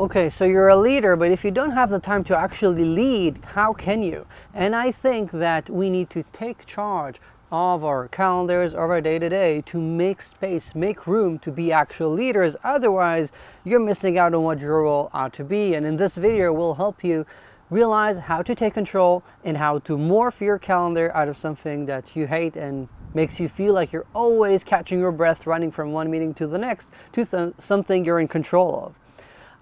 Okay, so you're a leader, but if you don't have the time to actually lead, how can you? And I think that we need to take charge of our calendars, of our day-to-day, to make space, make room to be actual leaders. Otherwise, you're missing out on what your role ought to be. And in this video, we'll help you realize how to take control and how to morph your calendar out of something that you hate and makes you feel like you're always catching your breath, running from one meeting to the next, to something you're in control of.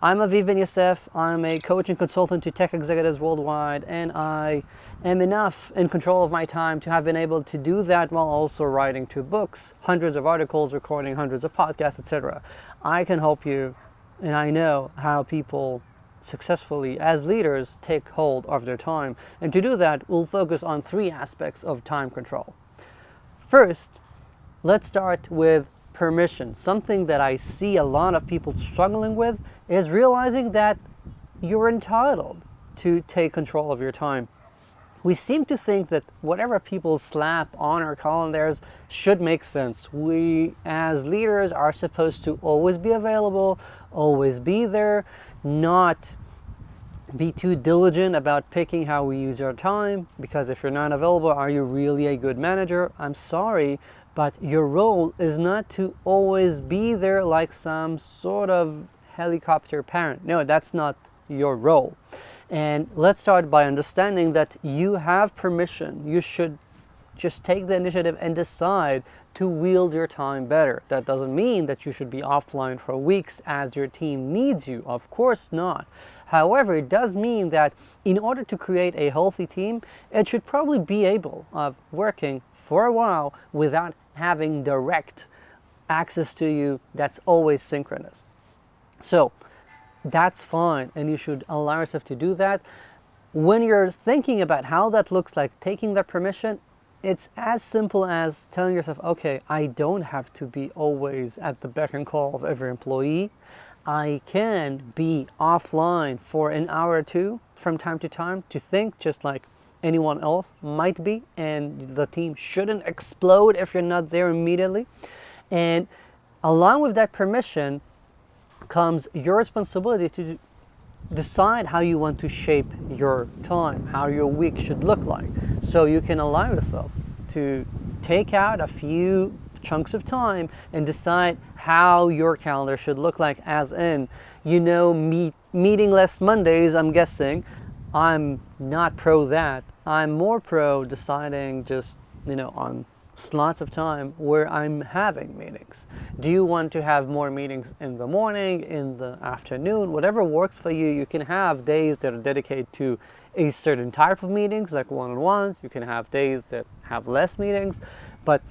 I'm Ben-Yosef. I'm a coach and consultant to tech executives worldwide, and I am enough in control of my time to have been able to do that while also writing 2 books, hundreds of articles, recording hundreds of podcasts, etc. I can help you, and I know how people successfully, as leaders, take hold of their time. And to do that, we'll focus on 3 aspects of time control. First, let's start with permission. Something that I see a lot of people struggling with is realizing that you're entitled to take control of your time. We seem to think that whatever people slap on our calendars should make sense. We, as leaders, are supposed to always be available, always be there, not be too diligent about picking how we use our time, because if you're not available, are you really a good manager? I'm sorry, but your role is not to always be there like some sort of helicopter parent. No, that's not your role. And let's start by understanding that you have permission. You should just take the initiative and decide to wield your time better. That doesn't mean that you should be offline for weeks as your team needs you. Of course not. However, it does mean that in order to create a healthy team, it should probably be able of working for a while without having direct access to you that's always synchronous. So that's fine, and you should allow yourself to do that. When you're thinking about how that looks like, taking that permission, it's as simple as telling yourself, okay, I don't have to be always at the beck and call of every employee. I can be offline for an hour or 2 from time to time to think, just like anyone else might be, and the team shouldn't explode if you're not there immediately. And along with that permission comes your responsibility to decide how you want to shape your time, how your week should look like. So you can allow yourself to take out a few chunks of time and decide how your calendar should look like, as in, meetingless Mondays, I'm guessing. I'm not pro that. I'm more pro deciding just, on slots of time where I'm having meetings. Do you want to have more meetings in the morning, in the afternoon, whatever works for you? You can have days that are dedicated to a certain type of meetings, like one-on-ones. You can have days that have less meetings, but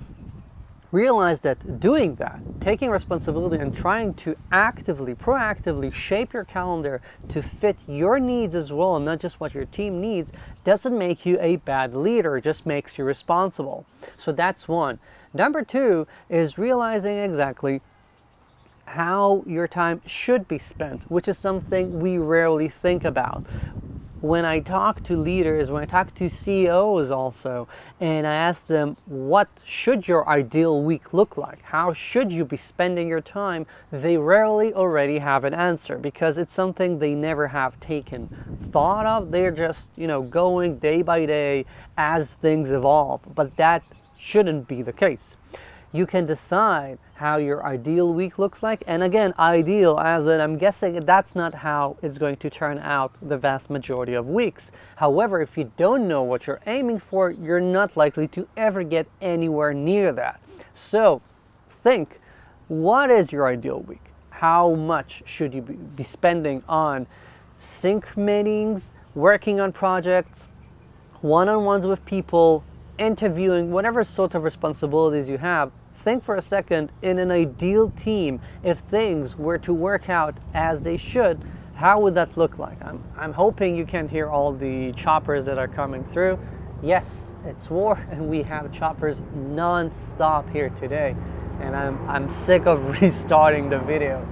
realize that doing that, taking responsibility and trying to proactively shape your calendar to fit your needs as well, and not just what your team needs, doesn't make you a bad leader. It just makes you responsible. So that's one. Number 2 is realizing exactly how your time should be spent, which is something we rarely think about. When I talk to leaders, when I talk to CEOs also, and I ask them, what should your ideal week look like? How should you be spending your time? They rarely already have an answer, because it's something they never have taken thought of. They're just, going day by day as things evolve. But that shouldn't be the case. You can decide how your ideal week looks like. And again, ideal, as in, I'm guessing that's not how it's going to turn out the vast majority of weeks. However, if you don't know what you're aiming for, you're not likely to ever get anywhere near that. So think, what is your ideal week? How much should you be spending on sync meetings, working on projects, one-on-ones with people, interviewing, whatever sorts of responsibilities you have? Think for a second, in an ideal team, if things were to work out as they should, how would that look like? I'm hoping you can hear all the choppers that are coming through. Yes, it's war, and we have choppers non-stop here today, and I'm sick of restarting the video.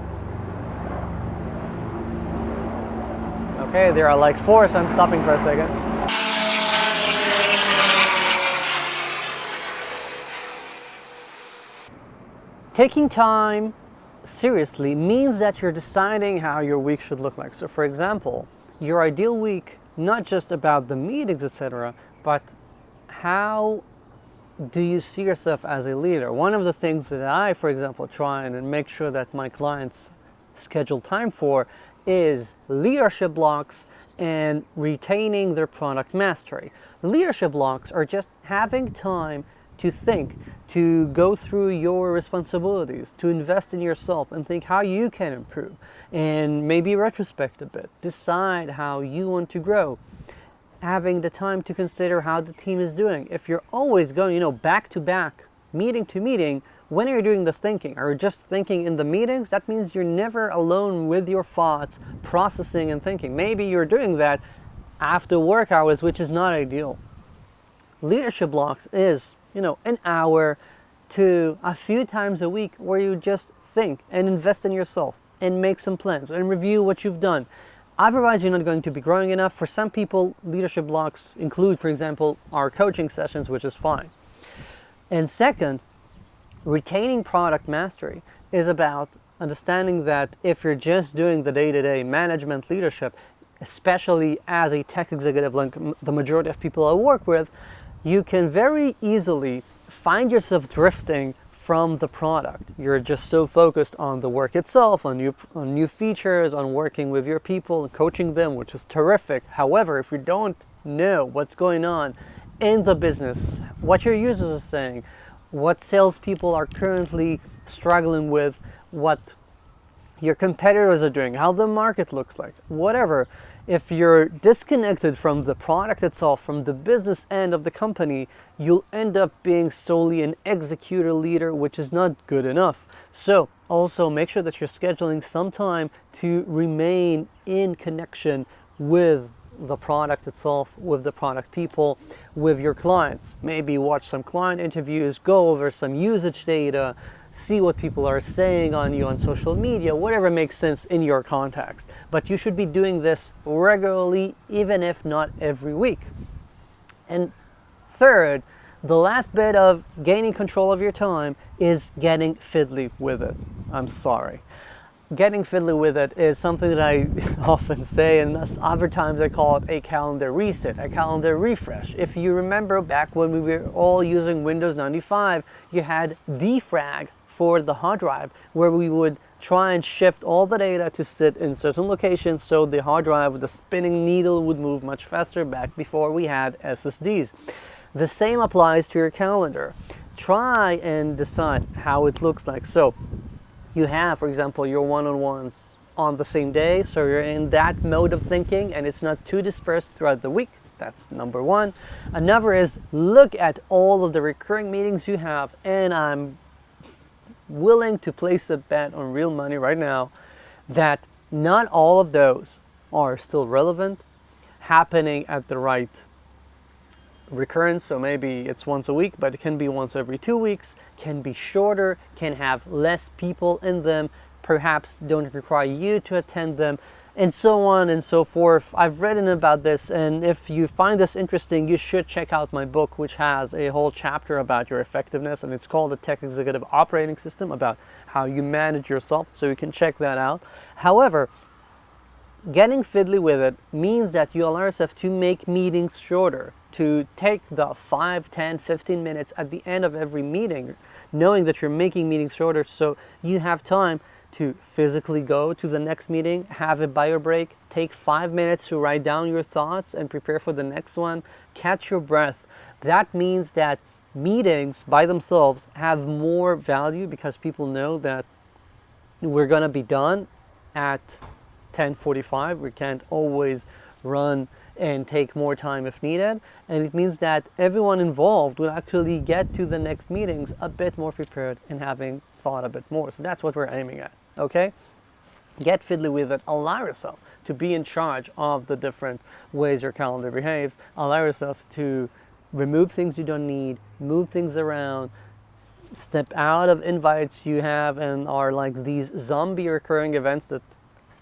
Okay, there are like 4, so I'm stopping for a second. Taking time seriously means that you're deciding how your week should look like. So for example, your ideal week, not just about the meetings, etc., but how do you see yourself as a leader? One of the things that I, for example, try and make sure that my clients schedule time for is leadership blocks and retaining their product mastery. Leadership blocks are just having time to think, to go through your responsibilities, to invest in yourself and think how you can improve, and maybe retrospect a bit, decide how you want to grow. Having the time to consider how the team is doing. If you're always going, back to back, meeting to meeting, when are you doing the thinking? Are you just thinking in the meetings? That means you're never alone with your thoughts, processing and thinking. Maybe you're doing that after work hours, which is not ideal. Leadership blocks is, an hour to a few times a week where you just think and invest in yourself and make some plans and review what you've done. Otherwise, you're not going to be growing enough. For some people, leadership blocks include, for example, our coaching sessions, which is fine. And second, retaining product mastery is about understanding that if you're just doing the day-to-day management leadership, especially as a tech executive like the majority of people I work with, you can very easily find yourself drifting from the product. You're just so focused on the work itself, on new features, on working with your people and coaching them, which is terrific. However, if you don't know what's going on in the business, what your users are saying, what salespeople are currently struggling with, what your competitors are doing, how the market looks like, whatever. If you're disconnected from the product itself, from the business end of the company, you'll end up being solely an executor leader, which is not good enough. So also make sure that you're scheduling some time to remain in connection with the product itself, with the product people, with your clients. Maybe watch some client interviews, go over some usage data, see what people are saying on you on social media, whatever makes sense in your context. But you should be doing this regularly, even if not every week. And third, the last bit of gaining control of your time is getting fiddly with it. I'm sorry. Getting fiddly with it is something that I often say, and other times I call it a calendar reset, a calendar refresh. If you remember back when we were all using Windows 95, you had defrag for the hard drive, where we would try and shift all the data to sit in certain locations so the hard drive with the spinning needle would move much faster back before we had SSDs. The same applies to your calendar. Try and decide how it looks like. So you have, for example, your one-on-ones on the same day, so you're in that mode of thinking and it's not too dispersed throughout the week. That's number one. Another is look at all of the recurring meetings you have, and I'm willing to place a bet on real money right now that not all of those are still relevant, happening at the right recurrence. So maybe it's once a week, but it can be once every 2 weeks, can be shorter, can have less people in them, perhaps don't require you to attend them, and so on and so forth. I've written about this, and if you find this interesting, you should check out my book, which has a whole chapter about your effectiveness, and it's called the Tech Executive Operating System, about how you manage yourself, so you can check that out. However, getting fiddly with it means that you allow yourself to make meetings shorter, to take the 5, 10, 15 minutes at the end of every meeting, knowing that you're making meetings shorter so you have time to physically go to the next meeting, have a bio break, take 5 minutes to write down your thoughts and prepare for the next one, catch your breath. That means that meetings by themselves have more value because people know that we're going to be done at 10:45. We can't always run and take more time if needed, and it means that everyone involved will actually get to the next meetings a bit more prepared and having thought a bit more. So that's what we're aiming at. Okay, get fiddly with it. Allow yourself to be in charge of the different ways your calendar behaves. Allow yourself to remove things you don't need, move things around, step out of invites you have and are like these zombie recurring events that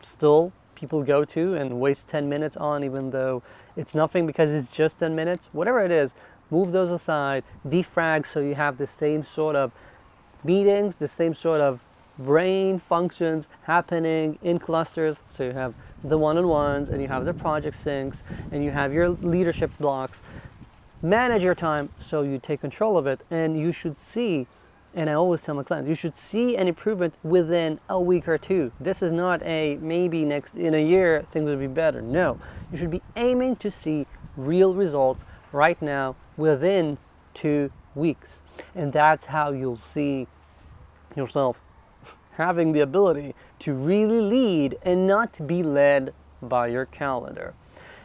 still people go to and waste 10 minutes on, even though it's nothing because it's just 10 minutes. Whatever it is, move those aside, defrag so you have the same sort of meetings, the same sort of brain functions happening in clusters. So you have the one-on-ones, and you have the project syncs, and you have your leadership blocks. Manage your time so you take control of it, and you should see, and I always tell my clients, you should see an improvement within a week or two. This is not a maybe in a year things will be better. No, you should be aiming to see real results right now within 2 weeks. And that's how you'll see yourself having the ability to really lead and not be led by your calendar.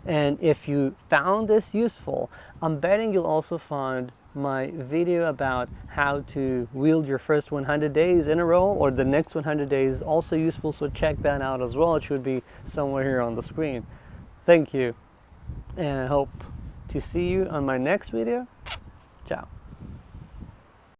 And if you found this useful, I'm betting you'll also find my video about how to wield your first 100 days in a row or the next 100 days also useful, so check that out as well. It should be somewhere here on the screen. Thank you, and I hope to see you on my next video. Ciao.